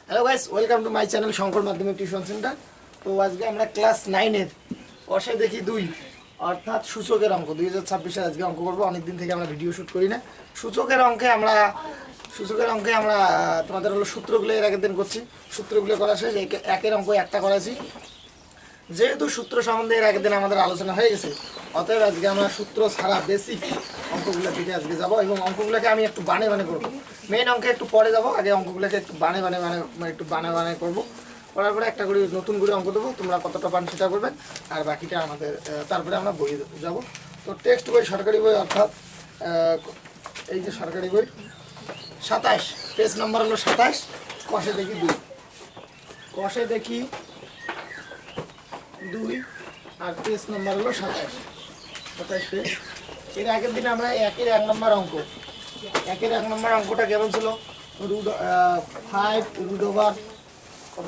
Hello guys, welcome to my channel Shankar মাধ্যমিক tuition centre. তো আজকে আমরা ক্লাস 9-এর কষে দেখি 2 অর্থাৎ সূচকের অঙ্ক 2026-এর আজকে অঙ্ক করবো। অনেকদিন থেকে আমরা ভিডিও শ্যুট করি না। সূচকের অঙ্কে আমরা তোমাদের হলো সূত্রগুলো এর আগের দিন করছি। সূত্রগুলো করা শেষ, একের অঙ্ক একটা করাছি। যেহেতু সূত্র সম্বন্ধে এর আগের দিন আমাদের আলোচনা হয়ে গেছে, অতএব আজকে আমরা সূত্র ছাড়া বেসিক অঙ্কগুলোর দিকে আজকে যাবো এবং অঙ্কগুলোকে আমি একটু বানে বানে করবো। মেন অঙ্কে একটু পরে যাবো, আগে অঙ্কগুলোকে একটু বানে বানে করবো। করার পরে একটা করে নতুন করে অঙ্ক দেবো, তোমরা কতটা পান সেটা করবেন, আর বাকিটা আমাদের তারপরে আমরা বইয়ে যাবো। তো টেক্সট বই, সরকারি বই, অর্থাৎ এই যে সরকারি বই 27, পেজ নাম্বার হলো 27, কষে দেখি 2, কষে দেখি 2 আর পেজ নাম্বার হলো 27 পেজ। এর আগের দিনে আমরা একের 1 নম্বর অঙ্ক, একের 1 নম্বর অঙ্কটা কেমন ছিল? 5 রুট ওভার কত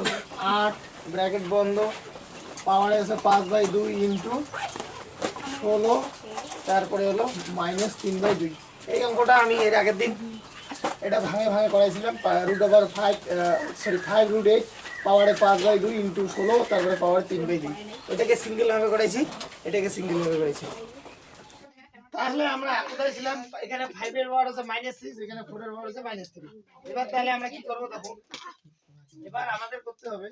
8 ব্র্যাকেট বন্ধ, পাওয়ারে আছে 5/2 ইন্টু 16, তারপরে হলো -3/2। এই অঙ্কটা আমি এর আগের দিন এটা ভাঙে ভাঙে করাইছিলাম। রুট ওভার 5 রুট 8 পাওয়ারে 5/2 ইন্টু 16, তারপরে পাওয়ার 3/2। এটাকে সিঙ্গেল ভাবে করাইছি, এটাকে সিঙ্গেল ভাবে করাইছি। তাহলে আমরা কোথায় ছিলাম? এখানে 5 এর পাওয়ার আছে -6, এখানে 4 এর পাওয়ার আছে -3। এবার তাহলে আমরা কি করব দেখো। এবার আমাদের করতে হবে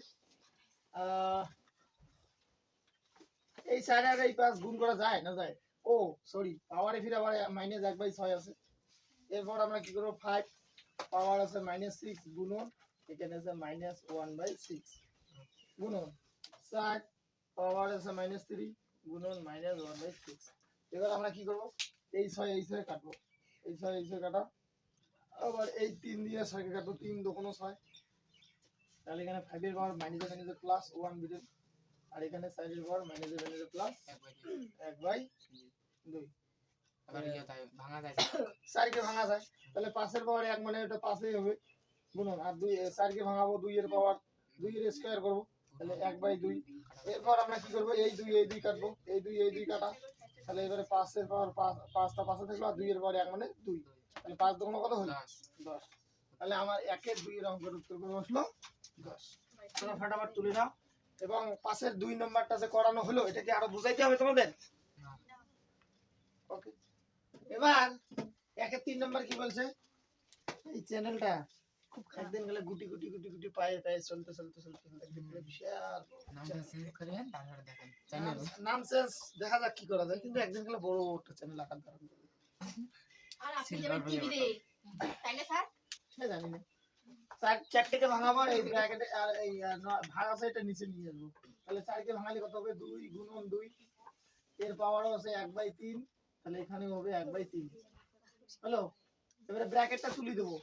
এই 4 আর এই 5 গুণ করা যায় না যায়? ও সরি, পাওয়ারে ফিরে আবার -1/6 আছে। এরপর আমরা কি করব, 5 পাওয়ার আছে -6 গুণন, এখানে আছে -1/6 গুণন 4 পাওয়ার আছে -3 গুণন -1/6। এবার আমরা কি করব, এই 6 কাটবো, এই 6 কাটা, আবার এই 3 দিয়ে 6 কে কাটবো, 3 দুগুণ 6। তাহলে এখানে 5 এর পাওয়ার -এর প্লাস 1 বিটে, আর এখানে 4 এর পাওয়ার -এর প্লাস 1/2। আবার ইয়া তাই ভাঙা যায় 4 কে ভাঙা যায়, তাহলে 5 এর পাওয়ার 1 মানে এটা 5ই হবে গুণন, আর 2 4 কে ভাঙাবো, 2 এর পাওয়ার 2 এর স্কয়ার করব, তাহলে 1/2। এরপর আমরা কি করব, এই 2 কাটবো, এই 2 কাটা, তাহলে এবারে 5 এর পাওয়ার 5টা 5 থাকলো, আর 2 এর পাওয়ার 1 মানে 2, তাহলে 5 দুগুণ কত হলো 10। তাহলে আমার 1 এর 2 এর অঙ্কের উত্তর কত আসলো 10। তোমরা ফটাফট তুলে নাও। এবং 5 এর 2 নাম্বারটা যে করানো হলো, এটা কি আরো বুঝাইতে হবে তোমাদের? ওকে, এবার 1 এর 3 নাম্বার কি বলছে? এই চ্যানেলটা খুব একদিন গেলে গুটি গুটি গুটি গুটি পায়ে পায়ে চলতে চলতে চলতে দেখবে বিশাল নামটা চেঞ্জ করেন তারপরে দেখেন চ্যানেল নাম চেঞ্জ দেখা যাক কি করা যায়, কিন্তু একদিন গেলে বড় একটা চ্যানেল আকার ধারণ করবে। আর আপনি যাবেন টিভিতে, তাই না স্যার? সে জানি না। চারটেকে ভাঙাবো, এই ব্র্যাকেটে আর এই ভাগ আছে এটা নিচে নিয়ে আসবো, তাহলে 4 কে ভাঙালে কত হবে 2 গুণন 2, এর পাওয়ারও আছে 1/3, তাহলে এখানে হবে 1/3। হ্যালো, এবারে ব্র্যাকেটটা তুলে দেবো,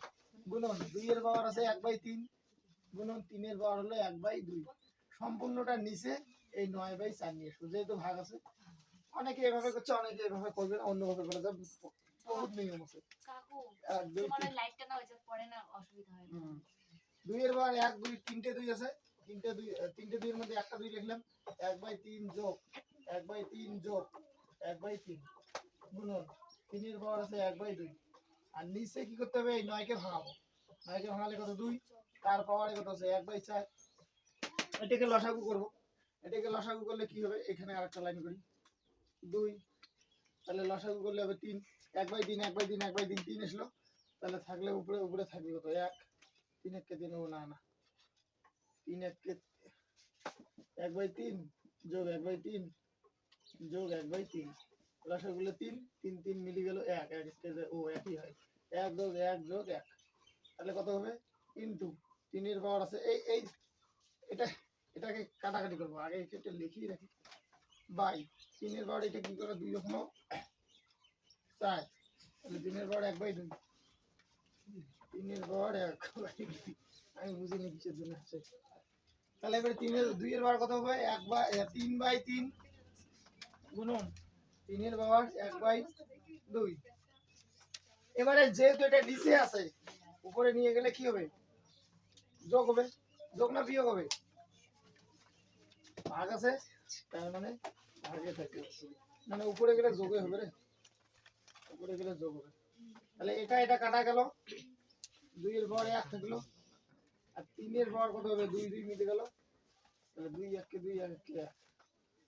গুণন 2 এর পাওয়ার আছে 1/3 গুণন 3 এর পাওয়ার হলো 1/2, সম্পূর্ণটা নিচে এই 9/4 নিয়ে আসবো, যেহেতু ভাগ আছে। অনেকে এভাবে করছে, অনেকে এভাবে করবে না, অন্যভাবে করা যায়, বহুত নিয়ম আছে। কাকু, 1 2 তোমার 3 লাইটটা না হয়েছে, পরে না অসুবিধা হয় না। 2 এর পাওয়ার 1 2 তিনটে 2 আছে, তিনটে 2 এর মধ্যে একটা 2 লিখলাম, 1/3 যোগ 1/3 যোগ 1/3 গুণন 3 এর পাওয়ার আছে 1/2, আর নিচে কি করতে হবে, এই 9 কে ভাঙাবো, 9 কে ভাঙালে কত 2, তার পাওয়ারে কত আছে 1/4। এটাকে লসাগু করব, এটাকে লসাগু করলে কি হবে, এখানে আরেকটা লাইন করি 2, তাহলে লসাগু করলে হবে 3, 1/3 1/3 1/3 3 আসলো, তাহলে থাকলে উপরে উপরে থাকবে কত 1, 3 1 কে 3 না না 3 1 কে 1/3 যোগ 1/3 যোগ 1/3, লসাগুলো 3 3 3 মিলে গেল 1 1 স্কেলে ও একই হয়, 1 যোগ 1 যোগ 1, তাহলে কত হবে ইনটু 3 এর পাওয়ার আছে এই এই এটা, এটাকে কাটাকাটি করব, আগে এটা লিখি রাখি, বাই 3 এর পাওয়ার এটা কি করে 2 যখন 4, তাহলে 3 এর পাওয়ার 1/2, 3 এর পাওয়ার 1/2, আমি বুঝিনি কিসের জন্য আছে। তাহলে এবারে 3 এর 2 এর পাওয়ার কত হবে 3/3 গুণন 3 এর পাওয়ার 1/2। এবারে যেহেতু এটা নিচে আছে, উপরে নিয়ে গেলে কি হবে, যোগ হবে, যোগ না বিয়োগ হবে, ভাগ আছে তার মানে ভাগে থাকে, মানে উপরে গেলে যোগে হবে রে, উপরে গেলে যোগ হবে। তাহলে এটা এটা কাটা গেল, 2 এর পাওয়ার 1 থাকলো, আর 3 এর পাওয়ার কত হবে 2 2 মিটে গেল তাহলে 2 1 কে 2 1 কে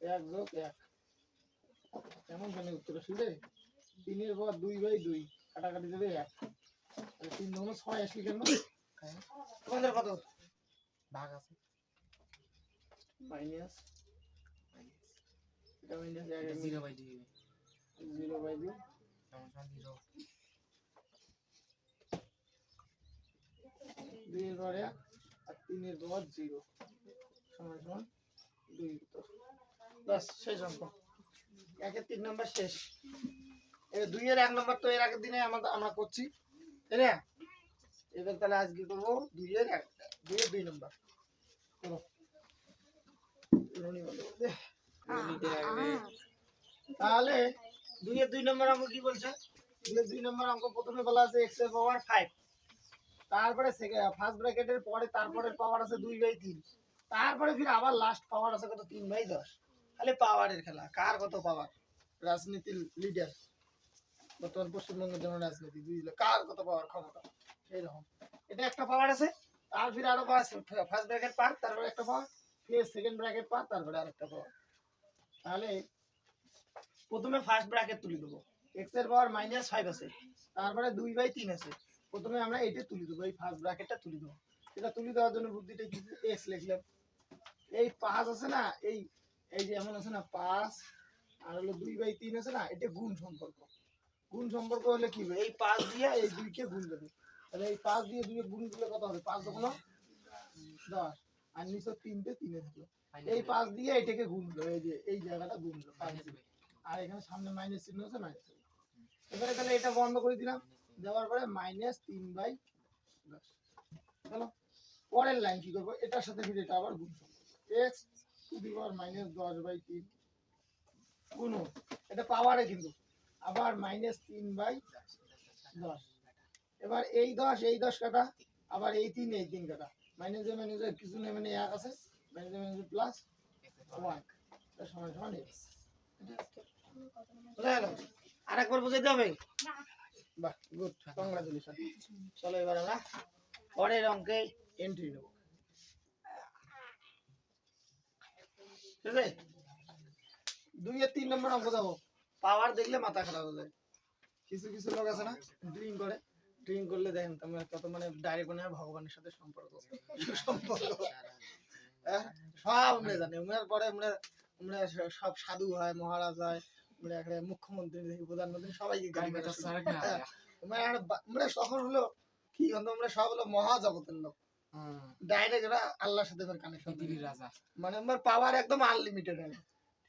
1 যোগ 1 কেমন জানি উত্তর শুনে 3 এর পাওয়ার 2/2 কাটাকাটি দেবে 1 তাহলে 3 দুগুণ 6 আসলে কেন তোমাদের কত ভাগ আছে মাইনাস এটা মাইনাস 1 0/2 0/2 সমান সমান 0 2 এর পাওয়ার 1 আর 3 এর পাওয়ার 0 সমান সমান 2 উত্তর বাস শেষ অঙ্ক 1 এর 3 নাম্বার শেষ এই 2 এর 1 নাম্বার তো এর আগের দিনে আমরা করছি তাই না এবার তাহলে আজকে করব 2 এর 2 নাম্বার চলো রনি বলে তাহলে 2 এর 2 নাম্বার অঙ্ক কি বলছে 2 এর 2 নাম্বার অঙ্ক প্রথমে বলা আছে x এর পাওয়ার 5 তারপরে ফার্স্ট ব্র্যাকেটের পরে তারপরের পাওয়ার আছে 2/3 তারপরে ফির আবার লাস্ট পাওয়ার আছে কত 3/10 খালি পাওয়ারের খেলা কার কত পাওয়ার রাজনীতির লিডার বর্তমান পশ্চিমবঙ্গের জন্য রাজনীতি বুঝলে কার কত পাওয়ার ক্ষমতা এইরকম এটা একটা পাওয়ার আছে তার ফির আরো পাওয়ার ফার্স্ট ব্র্যাকেট পার তারপরে একটা পাওয়ার ফির সেকেন্ড ব্র্যাকেট পার তারপরে আরেকটা পাওয়ার তাহলে প্রথমে ফার্স্ট ব্র্যাকেট তুলে দেবো x এর পাওয়ার -5 আছে তারপরে 2/3 আছে প্রথমে আমরা এটা তুলে দেবো এই ফার্স্ট ব্র্যাকেটটা তুলে দেবো এটা তুলে দেওয়ার জন্য বুদ্ধিটা কি x লিখলাম এই 5 আছে না এই এই যে এমন আছে না 5 আর হলো 2/3 আছে না এটা গুণ সম্পর্ক হলে কি হবে এই 5 দিয়ে এই 2 কে গুণ দেবে তাহলে এই 5 দিয়ে 2 গুণ দিলে কত হবে 5 দুগুণ 10 আর নিচে 3 তে 3 এ থাকলো এই 5 দিয়ে এটাকে গুণ দিলো এই যে এই জায়গাটা গুণ দিলো আর এখানে সামনে মাইনাস চিহ্ন আছে মাইনাস এবারে তাহলে এটা বন্ধ করে দিলাম দেওয়ার পরে -3/10 চলো পরের লাইন কি করব এটার সাথে ফিরে এটা আবার গুণ করব x টু দি পাওয়ার -10/3 গুণ এটা পাওয়ারে কিন্তু আবার -3/10 এবার এই 10 কাটা আবার এই 3 কাটা মাইনাসে কিছু নেই মানে 1 আছে মাইনাসে প্লাস 1 এটা সমান সমান x বুঝা গেল আরেকবার বুঝাইতে হবে বাহ গুড কংগ্রাচুলেশন চলো এবার আমরা পরের অঙ্কে এন্ট্রি নেব ঠিক আছে 2 এর 3 নম্বর অঙ্ক দেবো পাওয়ার দেখলে মাথা খারাপ হয়ে যায় কিছু কিছু লোক আছে না ড্রিঙ্ক করলে দেখেন তোমরা কত মানে ডাইরেক্ট মনে হয় ভগবানের সাথে সম্পর্ক সব আমরা জানি আমরা পরে আমরা সব সাধু হয় মহারাজ হয় আমরা একটা মুখ্যমন্ত্রী দেখি প্রধানমন্ত্রী সবাইকে গাড়ি আমরা শহর হলো কি আমরা সব হলো মহাজগতের লোক ডাইরেক্ট এরা আল্লাহর সাথে কানেকশন মানে আমার পাওয়ার একদম আনলিমিটেড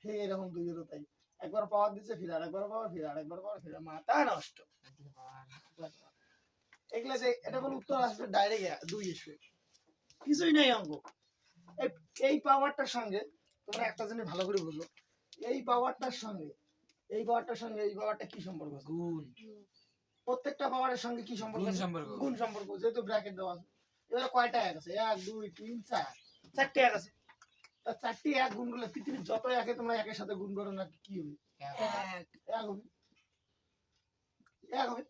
ঠিক এরকম দুইয়েরও তাই একবার পাওয়ার দিচ্ছে ফির আরেকবার পাওয়ার ফির আরেকবার পাওয়ার ফির মাথা নষ্ট এগুলা যে এটা কোন উত্তর আসবে ডাইরেক্ট 2 আসবে কিছুই নাই অঙ্ক এই পাওয়ারটার সঙ্গে তোমরা একটা জিনিস ভালো করে বুঝো এই পাওয়ারটার সঙ্গে এই পাওয়ারটা কি সম্পর্ক আছে গুণ প্রত্যেকটা পাওয়ারের সঙ্গে কি সম্পর্ক আছে গুণ সম্পর্ক যেহেতু ব্র্যাকেট দেওয়া আছে এবারে কয়টা এক আছে 1 2 3 4 চারটি এক আছে তা চারটি এক গুণ করলে পৃথিবীর যত একে তোমরা একের সাথে গুণ করো না কি হবে এক হবে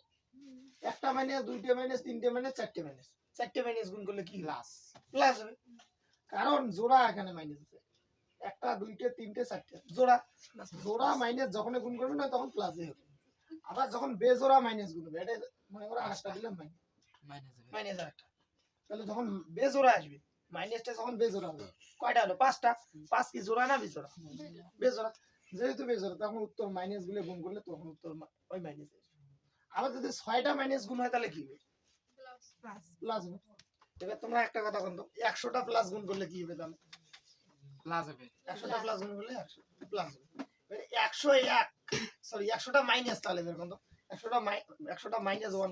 একটা মাইনাস দুইটা মাইনাস তিনটে মাইনাস চারটে মাইনাস গুণ করলে কি প্লাস হবে কারণ জোড়া এখানে মাইনাস আছে একটা দুইটা তিনটে চারটে জোড়া মাইনাস যখন গুণ করবে না তখন প্লাসে হবে আবার যখন বেজোড়া মাইনাস গুণ হবে এটা মনে করো আরেকটা দিলাম মাইনাস আরেকটা তাহলে যখন বেজোড়া আসবে মাইনাসটা যখন বেজোড়া হবে কয়টা হলো 5টা 5 কি জোড়া না বেজোড়া বেজোড়া যেহেতু বেজোড়া তখন উত্তর মাইনাস গুলো গুণ করলে তখন উত্তর ওই মাইনাস আবার যদি 6টা মাইনাস গুণ হয় তাহলে কি হবে প্লাস হবে এবার তোমরা একটা কথা বলো 100টা প্লাস গুণ করলে কি হবে তাহলে প্লাস হবে 100টা প্লাস গুণ করলে 100 প্লাস হবে 101 সরি 100টা মাইনাস তাহলে বের করো 100টা মাইনাস 1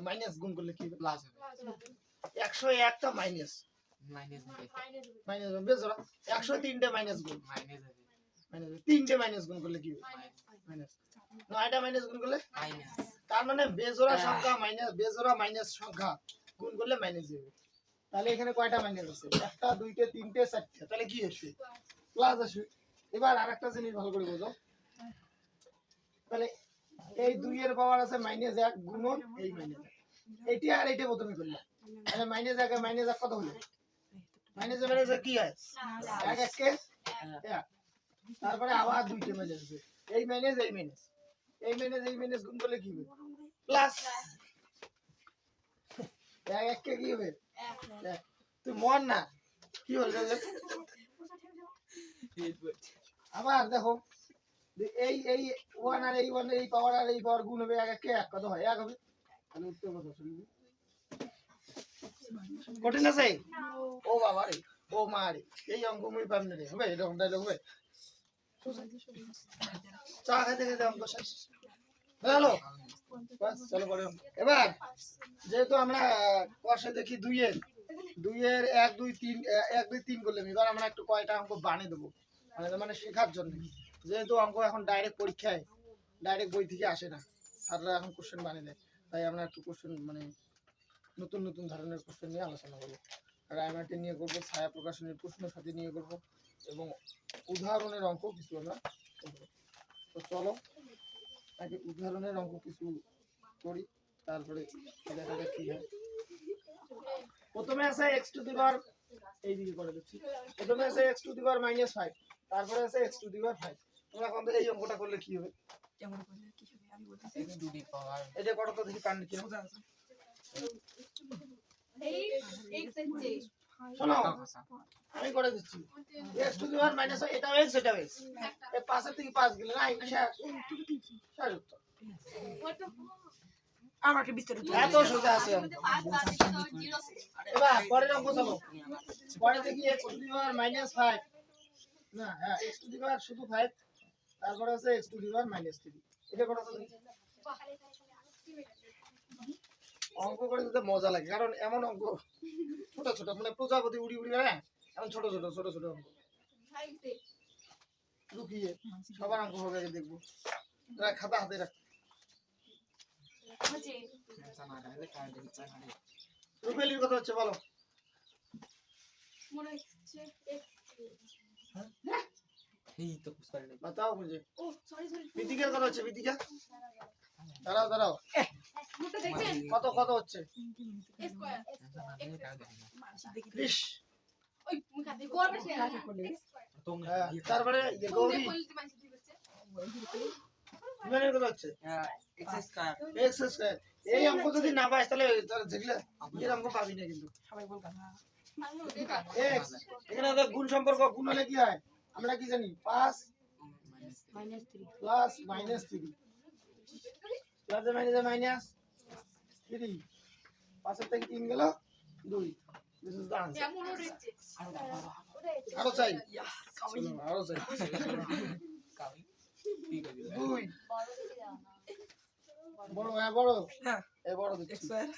মাইনাস গুণ করলে কি হবে প্লাস হবে 101টা মাইনাস হবে বেজোড়া 103টা মাইনাস গুণ মাইনাস হবে তিনটে মাইনাস গুণ করলে কি হবে মাইনাস 9টা মাইনাস গুণ করলে মাইনাস তার মানে বেজোড়া সংখ্যা মাইনাস বেজোড়া মাইনাস সংখ্যা গুণ করলে মাইনাস হবে তাহলে এখানে কয়টা মাইনাস আছে একটা দুইটা তিনটে চারটে তাহলে কি আসবে প্লাস আসবে এবার আরেকটা জিনিস ভালো করে বোঝো তাহলে এই 2 এর পাওয়ার আছে -1 গুণন এই -1 এইটা আর এইটা প্রথমে করলাম তাহলে মাইনাস এক কত হলো? মাইনাস কি হয়? এক এককে এক। তারপরে আবার দুইটা মাইনাস হবে। এই মাইনাস গুণ করলে কি হবে? প্লাস। এক এককে কি হবে? এক। তুই মন না কি হলো? আবার দেখো এই এই ওয়ান আর এই ওয়ান এই পাওয়ার গুণ হবে এক এককে এক কত হয়? এক হবে। তাহলে উত্তর কত শুনবি? কঠিন আছে? ও বাবা রে, ও মা রে, এই অঙ্ক মুই পারবো না রে। হবে এরকম ডায়লগ হবে? চা খাইতে খেতে অঙ্ক শেষ। হ্যালো, বাস চলো পরে অঙ্ক। এবার যেহেতু আমরা কষে দেখি দুইয়ের এক দুই তিন করলাম, এবার আমরা একটু কয়টা অঙ্ক বানিয়ে দেবো মানে শেখার জন্য। যেহেতু অঙ্ক এখন ডাইরেক্ট পরীক্ষায় ডাইরেক্ট বই থেকে আসে না, স্যাররা এখন কোশ্চেন বানিয়ে দেয়, তাই আমরা একটু কোশ্চেন মানে নতুন নতুন ধরনের কোশ্চেন নিয়ে আলোচনা করবো। রায়মার্টি নিয়ে করবো, ছায়া প্রকাশনের প্রশ্ন সাথে নিয়ে করবো এবং উদাহরণের অঙ্ক কিছু আমরা করবো। তো চলো আগে উদাহরণের অঙ্ক কিছু করি, তারপরে দেখা যাক কি হয়। প্রথমে আছে x টু দি পাওয়ার, এইদিকে করে দিচ্ছি। প্রথমে আছে x টু দি পাওয়ার -5, তারপরে আছে x টু দি পাওয়ার 5। তোমরা কোন এই অঙ্কটা করলে কি হবে? কেমন করলে কি হবে আমি বলতেছি। x টু দি পাওয়ার এটা কত তো দেখি কান কি সোজা আছে। এই x এর চেয়ে শোনো আমি করে দিচ্ছি। x টু দি পাওয়ার -5 এটা x এটা x। এই 5 এর থেকে 5 গেলে না এটা শেষ উত্তর। আমাকে বিস্তারিত এত সোজা আছে অঙ্ক। 5 তো 0 এবার পরের অঙ্ক চলো। পরে দেখি x টু দি পাওয়ার -5 না, হ্যাঁ x টু দি পাওয়ার শুধু 5, তারপরে আছে x টু দি পাওয়ার -3। এটা কত তো দেখি? অঙ্ক করে দিতে মজা লাগে, কারণ এমন অঙ্ক ছোট ছোট মানে প্রজাপতি উড়ি উড়ি বেড়ায়, এমন ছোট ছোট অঙ্ক লুকিয়ে সবার অঙ্ক হবে আগে দেখবো। খাতা হাতে রাখ। জানা গেলে কার দিকে চাই রুবেলির কথা হচ্ছে বলো। মনে হচ্ছে এই তো কুছ করে নাই বাতাও মুঝে। ও সরি বিদিকার কথা হচ্ছে বিদিকা। দাঁড়াও মুখটা দেখবেন কত হচ্ছে? স্কয়ার জানা গেলে কার দিকে মানসিক দেখি ইস, ওই মুখ হাতে করবে সে কাকে করলে তোমরা হ্যাঁ, তারপরে গৌরী বিমানের কথা হচ্ছে x স্কয়ার x স্কয়ার। এই অঙ্ক যদি না পাস তাহলে দেখলে এর অঙ্ক পাবি না কিন্তু। সবাই বলবা না x এখানে তো গুণ সম্পর্ক, গুণ হলে কি হয় আমরা কি জানি? 5 প্লাস -3 প্লাস মাইনাস 3, 5 এর থেকে 3 গেল 2। This is the answer. এমন ওরেছে আরো চাই, সবাই চলো, আরো চাই। কামি ঠিক আছে 2 বড়, হ্যাঁ বড়, হ্যাঁ এই বড় দিচ্ছি, এক্সপায়ার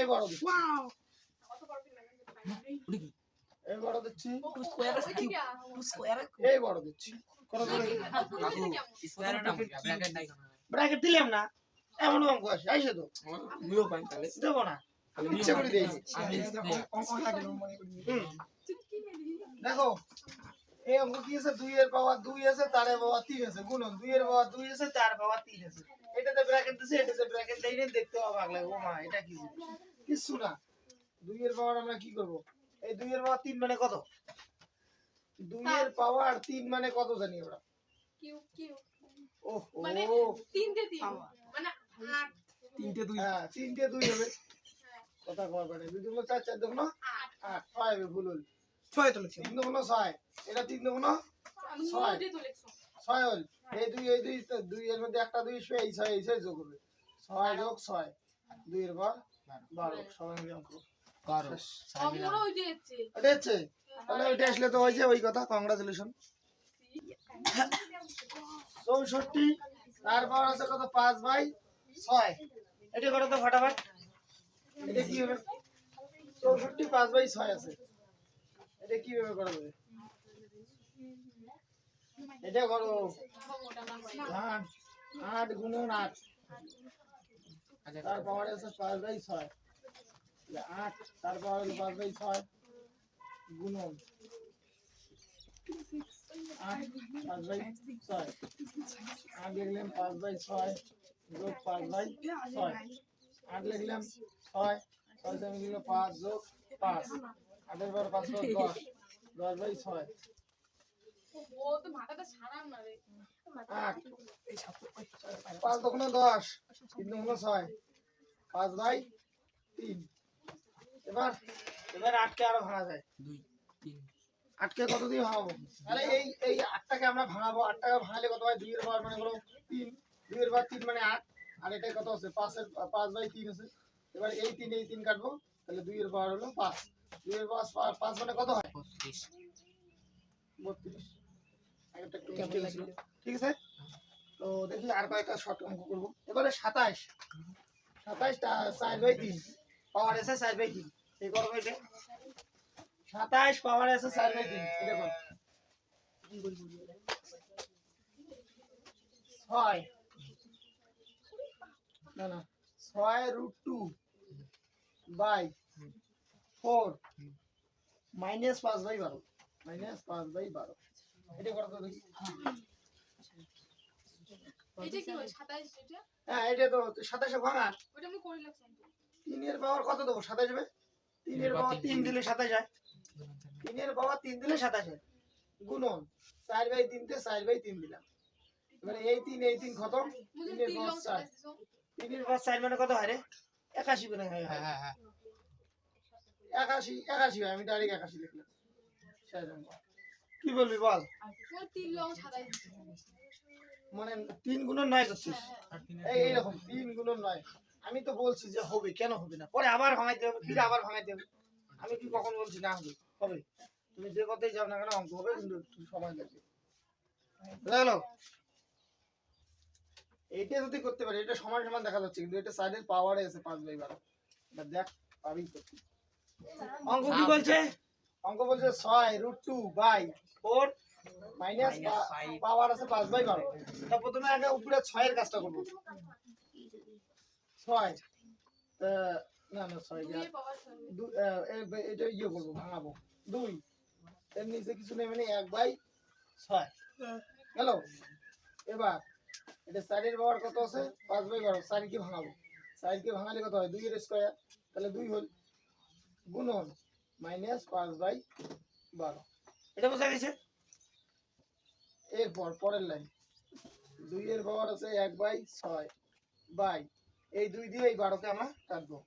এই বড় দিচ্ছি, ওয়াও কত পারবে এই বড় দিচ্ছি, টু স্কয়ার আছে কি টু স্কয়ার এই বড় দিচ্ছি। কত করে কাকু স্কয়ারটা ব্র্যাকেট নাই ব্র্যাকেট দিলাম না, এমন অঙ্ক আসে আইসে তো মিও পাই তাহলে দেবো না, তাহলে ইচ্ছে করে দিয়েছি। আমি অঙ্ক থাকে মনে করি দেখো এই অঙ্ক কি আছে? 2 এর পাওয়ার 2 আছে, তার পাওয়ার 3 আছে, গুণন 2 এর পাওয়ার 2 আছে, তার পাওয়ার 3 আছে। এটাতে ব্র্যাকেট দিছে, এটাতে ব্র্যাকেট দেই না, দেখতে অবাক লাগে। ও মা, এটা কি কিছু না। 2 এর পাওয়ার আমরা কি করব? এই 2 এর পাওয়ার 3 মানে কত? 2 এর পাওয়ার 3 মানে কত জানি আমরা? কিউ ওহো, মানে 3 তে 3 মানে 8 তিনটে দুই হ্যাঁ 3 তে 2 হবে। কথা কয় মানে 2 দুগুণ 4, 4 দুগুণ 8, 6 হবে, ভুল হল। ছয় তুলেছি 3 দুগুণ 6, এটা 3 দুগুণ আমি ছয়। ওরে তো লিখছো 6 হল। এই 2 তো 2 এর মধ্যে একটা 2 শুয়ে এই 6 যোগ হবে। 6 যোগ 6 2 এর বার 12, সবাই মিলে অঙ্ক করো আমরা ওই দিয়েছে এটা হচ্ছে। তাহলে ওইটা আসলে তো হয়েছে ওই কথা। কংগ্রাচুলেশন। 64 তারপর আছে কত? 5/6। এটা করো তো ফটাফট। এটা কি হবে? 64 5/6 আছে, এটা কিভাবে করা যাবে? এটা করো 8 গুণন 8, আচ্ছা তার পাওয়ার আছে 5/6, 8 তার পাওয়ার হলো 5/6 গুণন 8 5/6, 8 লিখলাম 5/6 যোগ 5/6, 8 লিখলাম 6 6 6 মিলে গেল 5 যোগ 5 8 এর পাওয়ার 5 + 10 10/6 ও তো মাথাটা সারাম না রে 8 এই সাত ওই 5 দুগুণে 10 3 দুগুণে 6 5/3 এবার এবার 8 কে আরো ভাঙা যায় 2 3 8 কে কত দিয়ে ভাঙাবো তাহলে এই 8 টাকে আমরা ভাঙাবো 8 টাকে ভাঙালে কত হয় 2 এর পাওয়ার মানে হলো 3 2 এর পাওয়ার 3 মানে 8 আর এটা কত আছে 5 এর 5/3 আছে এবার এই 3 কাটবো তাহলে 2 এর পাওয়ার হলো 5 2 এর পাওয়ার 5 মানে কত হয় 32 32 একটা একটু মিস্টেক ছিল ঠিক আছে তো দেখি আর কয়েকটা শর্ট অঙ্ক করব এবারে 27 টা 4/3 পাওয়ার এসে 4/3 এই করব এটা 27 পাওয়ার এসে 4/3 এটা কর 6 না না 6√2 বাই 4 মাইনাস 5/12 মাইনাস 5/12 এটা কত দেখি এটা কি হয় 27 এটা হ্যাঁ এটা তো 27 ভাঙা ওটা আমি করে লাগলাম তো 3 এর পাওয়ার কত দেবো 27 হবে 3 এর পাওয়ার 3 দিলে 27 হয় 3 এর পাওয়ার 3 দিলে 27 হয় গুণন 4/3 তে 4/3 দিলাম এবারে এই 3 খতম মুঝে 3 এর 3 পাওয়ার লং 4 27 দিছো 3 এর পাওয়ার 4 মানে কত হয় রে 81 মানে হয় হ্যাঁ হ্যাঁ 81 হয় আমি ডাইরেক্ট 81 লিখলাম কি বলবি বল ওর 3 লং 27 দিছো মানে 3 গুণন 9 করছিস এইরকম 3 গুণন 9 আমি তো বলছি যে হবে কেন হবে না পরে আবার ভাঙাইতে হবে ফিরে আবার ভাঙাইতে হবে আমি কি কখন বলছি না হবে হবে তুমি যে কথাই যাও না কেন অঙ্ক হবে কিন্তু একটু সময় লাগবে বুঝা গেল এইটা যদি করতে পারি এটা সমান সমান দেখা যাচ্ছে কিন্তু এটা সাইডের পাওয়ারে আছে 5/12 এটা দেখ পাবি করতে অঙ্ক কি বলছে অঙ্ক বলছে 6√2 বাই 4 মাইনাস পাওয়ার আছে 5/12 তা প্রথমে আগে উপরে 6 এর কাজটা করব 6 না না 6 2 এর পাওয়ার 6 এটা ইয়ে করবো ভাঙাবো 2 এর নিচে কিছু নেই মানে 1/6 গেল এবার এটা 4 এর পাওয়ার কত আছে 5/12 4 কে ভাঙাবো 4 কে ভাঙালে কত হয় 2 এর স্কয়ার তাহলে 2 হল গুণন মাইনাস 5/12 এটা বোঝা গেছে এরপর পরের লাইন 2 এর পাওয়ার আছে 1/6 বাই এই 2 দিয়ে এই 12 কে আমরা কাটবো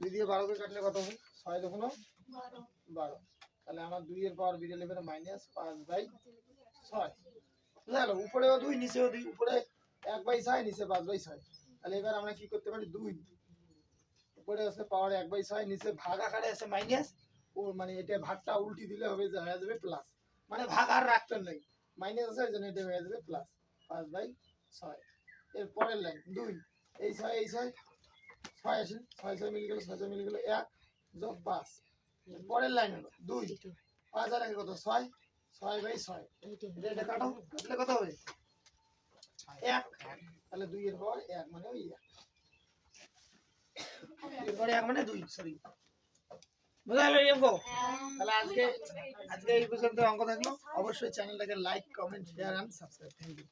2 দিয়ে 12 কে কাটলে কত হবে 6 দুগুণ 12 তাহলে আমার 2 এর পাওয়ার বেরিয়ে যাবে মাইনাস 5/6 বুঝলো উপরেও 2 নিচেও 2 উপরে 1/6 নিচে 5/6 তাহলে এবার আমরা কি করতে পারি 2 উপরে আছে পাওয়ার 1/6 নিচে ভাগ আকারে আছে মাইনাস ও মানে এটা ভাগটা উল্টি দিলে হবে যে হয়ে যাবে প্লাস মানে ভাগ আর রাখতে নেই মাইনাস আছে এজন্য এটা হয়ে যাবে প্লাস 5/6 এর পরের লাইন 2 এই 6 6 আসে 6 6 মিলে গেল 6 6 মিলে গেল 1 যোগ 5 এর পরের লাইন হলো 2 5 আর আগে কত 6 6/6 এটা কাটো কাটলে কত হবে 1 তাহলে 2 এর পাওয়ার 1 মানে ওই 1 এর পরে 1 মানে 2 সরি বুঝা গেল এই অঙ্ক তাহলে আজকে এই পর্যন্ত অঙ্ক থাকলো অবশ্যই চ্যানেলটাকে like comment share and subscribe thank you